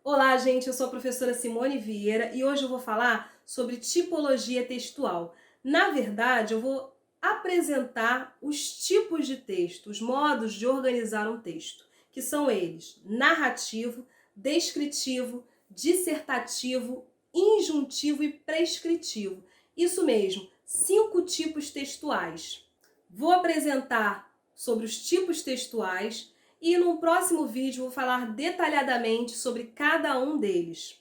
Olá, gente, eu sou a professora Simone Vieira e hoje eu vou falar sobre tipologia textual. Na verdade, eu vou apresentar os tipos de texto, os modos de organizar um texto, que são eles: narrativo, descritivo, dissertativo, injuntivo e prescritivo. Isso mesmo, 5 tipos textuais. Vou apresentar sobre os tipos textuais e no próximo vídeo vou falar detalhadamente sobre cada um deles.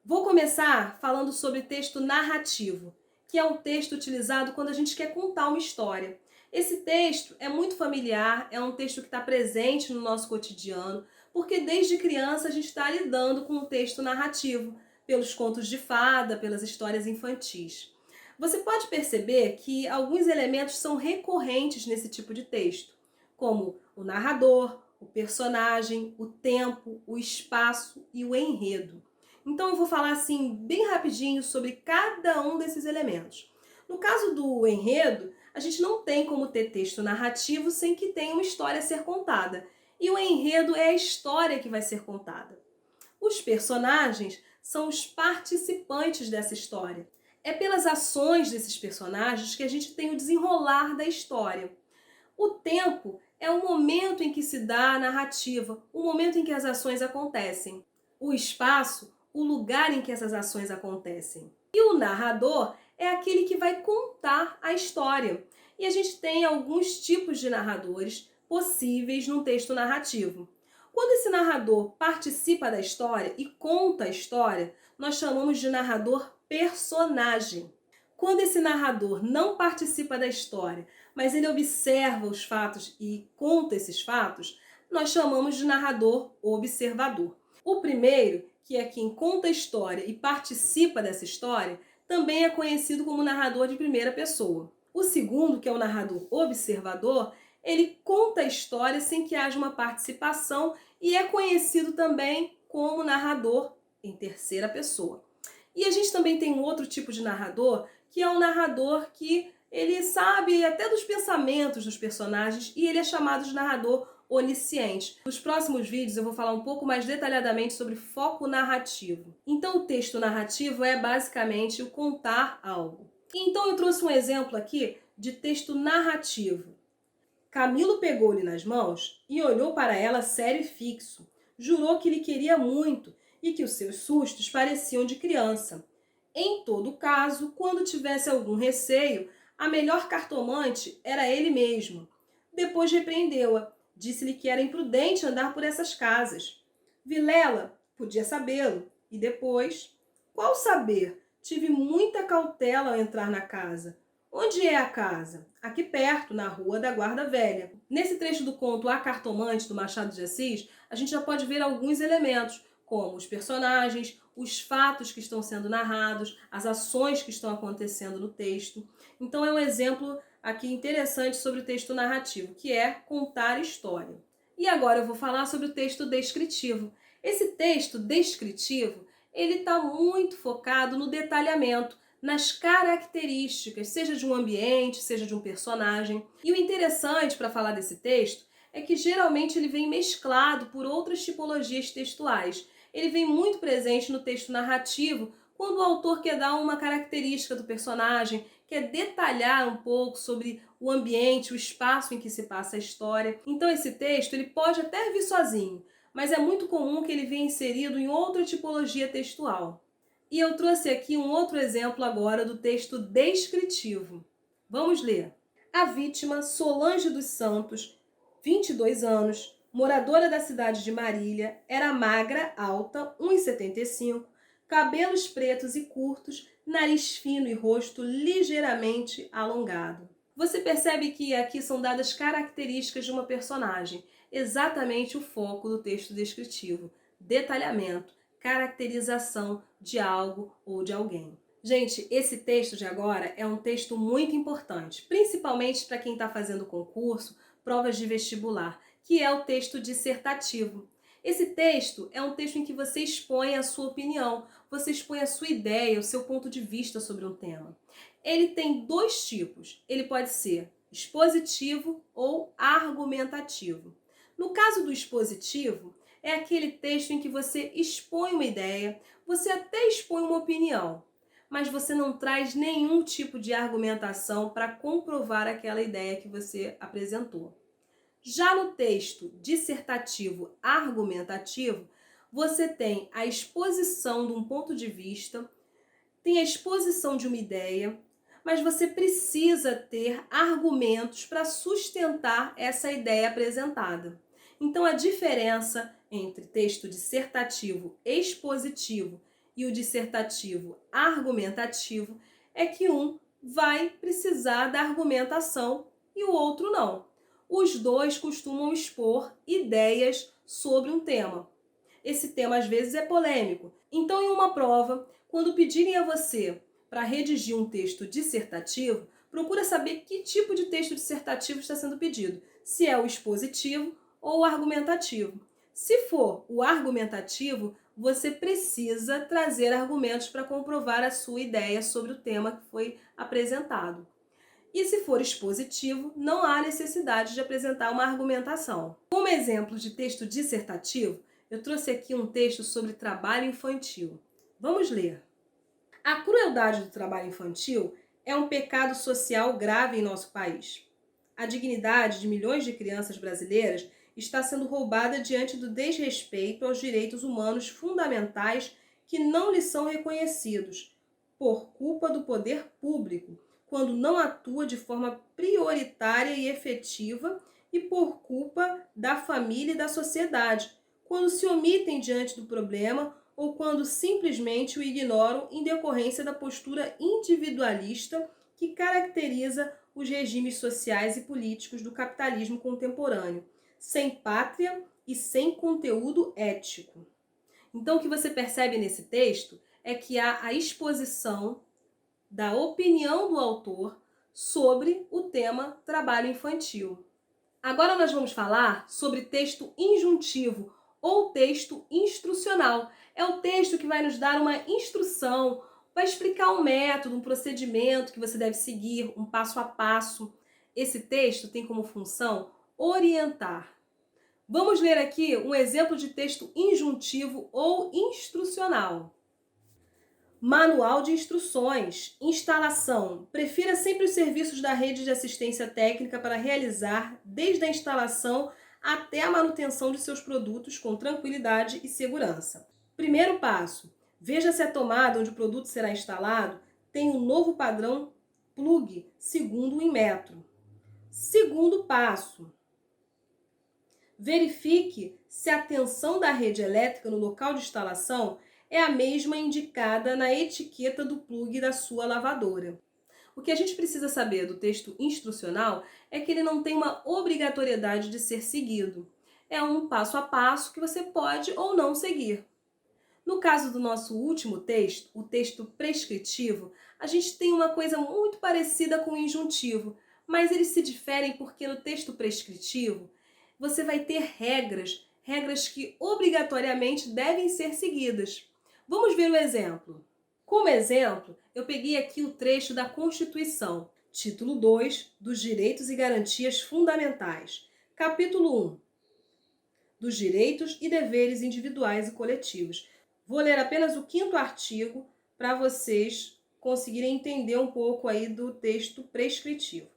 Vou começar falando sobre texto narrativo, que é um texto utilizado quando a gente quer contar uma história. Esse texto é muito familiar, é um texto que está presente no nosso cotidiano, porque desde criança a gente está lidando com o texto narrativo, pelos contos de fada, pelas histórias infantis. Você pode perceber que alguns elementos são recorrentes nesse tipo de texto, como o narrador, o personagem, o tempo, o espaço e o enredo. Então eu vou falar assim bem rapidinho sobre cada um desses elementos. No caso do enredo, a gente não tem como ter texto narrativo sem que tenha uma história a ser contada. E o enredo é a história que vai ser contada. Os personagens são os participantes dessa história. É pelas ações desses personagens que a gente tem o desenrolar da história. O tempo é o momento em que se dá a narrativa, o momento em que as ações acontecem. O espaço, o lugar em que essas ações acontecem. E o narrador é aquele que vai contar a história. E a gente tem alguns tipos de narradores possíveis num texto narrativo. Quando esse narrador participa da história e conta a história, nós chamamos de narrador personagem. Quando esse narrador não participa da história, mas ele observa os fatos e conta esses fatos, nós chamamos de narrador observador. O primeiro, que é quem conta a história e participa dessa história, também é conhecido como narrador de primeira pessoa. O segundo, que é o narrador observador, ele conta a história sem que haja uma participação e é conhecido também como narrador em terceira pessoa. E a gente também tem um outro tipo de narrador, que é o narrador que ele sabe até dos pensamentos dos personagens e ele é chamado de narrador onisciente. Nos próximos vídeos eu vou falar um pouco mais detalhadamente sobre foco narrativo. Então o texto narrativo é basicamente o contar algo. Então eu trouxe um exemplo aqui de texto narrativo. Camilo pegou-lhe nas mãos e olhou para ela sério e fixo. Jurou que lhe queria muito e que os seus sustos pareciam de criança. Em todo caso, quando tivesse algum receio, a melhor cartomante era ele mesmo. Depois repreendeu-a. Disse-lhe que era imprudente andar por essas casas. Vilela podia sabê-lo. E depois? Qual saber? Tive muita cautela ao entrar na casa. Onde é a casa? Aqui perto, na Rua da Guarda Velha. Nesse trecho do conto A Cartomante, do Machado de Assis, a gente já pode ver alguns elementos, como os personagens, os fatos que estão sendo narrados, as ações que estão acontecendo no texto. Então é um exemplo aqui interessante sobre o texto narrativo, que é contar história. E agora eu vou falar sobre o texto descritivo. Esse texto descritivo, ele está muito focado no detalhamento, nas características, seja de um ambiente, seja de um personagem. E o interessante para falar desse texto é que geralmente ele vem mesclado por outras tipologias textuais. Ele vem muito presente no texto narrativo, quando o autor quer dar uma característica do personagem, quer detalhar um pouco sobre o ambiente, o espaço em que se passa a história. Então esse texto ele pode até vir sozinho, mas é muito comum que ele venha inserido em outra tipologia textual. E eu trouxe aqui um outro exemplo agora do texto descritivo. Vamos ler. A vítima, Solange dos Santos, 22 anos, moradora da cidade de Marília, era magra, alta, 1,75, cabelos pretos e curtos, nariz fino e rosto ligeiramente alongado. Você percebe que aqui são dadas características de uma personagem, exatamente o foco do texto descritivo, detalhamento, caracterização de algo ou de alguém. Gente, esse texto de agora é um texto muito importante, principalmente para quem está fazendo concurso, provas de vestibular, que é o texto dissertativo. Esse texto é um texto em que você expõe a sua opinião, você expõe a sua ideia, o seu ponto de vista sobre um tema. Ele tem dois tipos, ele pode ser expositivo ou argumentativo. No caso do expositivo, é aquele texto em que você expõe uma ideia, você até expõe uma opinião, mas você não traz nenhum tipo de argumentação para comprovar aquela ideia que você apresentou. Já no texto dissertativo argumentativo, você tem a exposição de um ponto de vista, tem a exposição de uma ideia, mas você precisa ter argumentos para sustentar essa ideia apresentada. Então, a diferença entre texto dissertativo expositivo e o dissertativo argumentativo é que um vai precisar da argumentação e o outro não. Os dois costumam expor ideias sobre um tema. Esse tema às vezes é polêmico. Então, em uma prova, quando pedirem a você para redigir um texto dissertativo, procura saber que tipo de texto dissertativo está sendo pedido, se é o expositivo ou o argumentativo. Se for o argumentativo, você precisa trazer argumentos para comprovar a sua ideia sobre o tema que foi apresentado. E se for expositivo, não há necessidade de apresentar uma argumentação. Como exemplo de texto dissertativo, eu trouxe aqui um texto sobre trabalho infantil. Vamos ler. A crueldade do trabalho infantil é um pecado social grave em nosso país. A dignidade de milhões de crianças brasileiras está sendo roubada diante do desrespeito aos direitos humanos fundamentais que não lhes são reconhecidos, por culpa do poder público, quando não atua de forma prioritária e efetiva, e por culpa da família e da sociedade, quando se omitem diante do problema ou quando simplesmente o ignoram em decorrência da postura individualista que caracteriza os regimes sociais e políticos do capitalismo contemporâneo, sem pátria e sem conteúdo ético. Então, o que você percebe nesse texto é que há a exposição da opinião do autor sobre o tema trabalho infantil. Agora nós vamos falar sobre texto injuntivo ou texto instrucional. É o texto que vai nos dar uma instrução, vai explicar um método, um procedimento que você deve seguir, um passo a passo. Esse texto tem como função orientar. Vamos ler aqui um exemplo de texto injuntivo ou instrucional. Manual de instruções. Instalação. Prefira sempre os serviços da rede de assistência técnica para realizar, desde a instalação até a manutenção de seus produtos com tranquilidade e segurança. Primeiro passo. Veja se a tomada onde o produto será instalado tem um novo padrão plug segundo o Inmetro. Segundo passo. Verifique se a tensão da rede elétrica no local de instalação é a mesma indicada na etiqueta do plug da sua lavadora. O que a gente precisa saber do texto instrucional é que ele não tem uma obrigatoriedade de ser seguido. É um passo a passo que você pode ou não seguir. No caso do nosso último texto, o texto prescritivo, a gente tem uma coisa muito parecida com o injuntivo, mas eles se diferem porque no texto prescritivo você vai ter regras que obrigatoriamente devem ser seguidas. Vamos ver o exemplo. Como exemplo, eu peguei aqui o trecho da Constituição, título 2, dos Direitos e Garantias Fundamentais, capítulo 1, dos Direitos e Deveres Individuais e Coletivos. Vou ler apenas o 5º artigo para vocês conseguirem entender um pouco aí do texto prescritivo.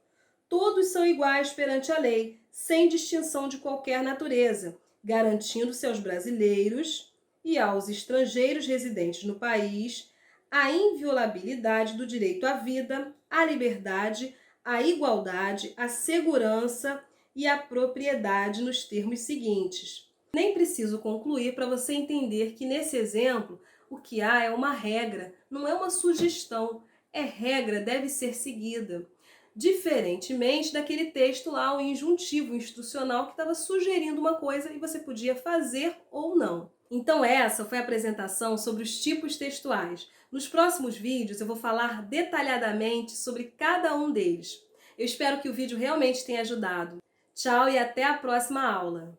Todos são iguais perante a lei, sem distinção de qualquer natureza, garantindo-se aos brasileiros e aos estrangeiros residentes no país a inviolabilidade do direito à vida, à liberdade, à igualdade, à segurança e à propriedade nos termos seguintes. Nem preciso concluir para você entender que nesse exemplo o que há é uma regra, não é uma sugestão, é regra, deve ser seguida. Diferentemente daquele texto lá, o injuntivo instrucional, que estava sugerindo uma coisa e você podia fazer ou não. Então essa foi a apresentação sobre os tipos textuais. Nos próximos vídeos eu vou falar detalhadamente sobre cada um deles. Eu espero que o vídeo realmente tenha ajudado. Tchau e até a próxima aula!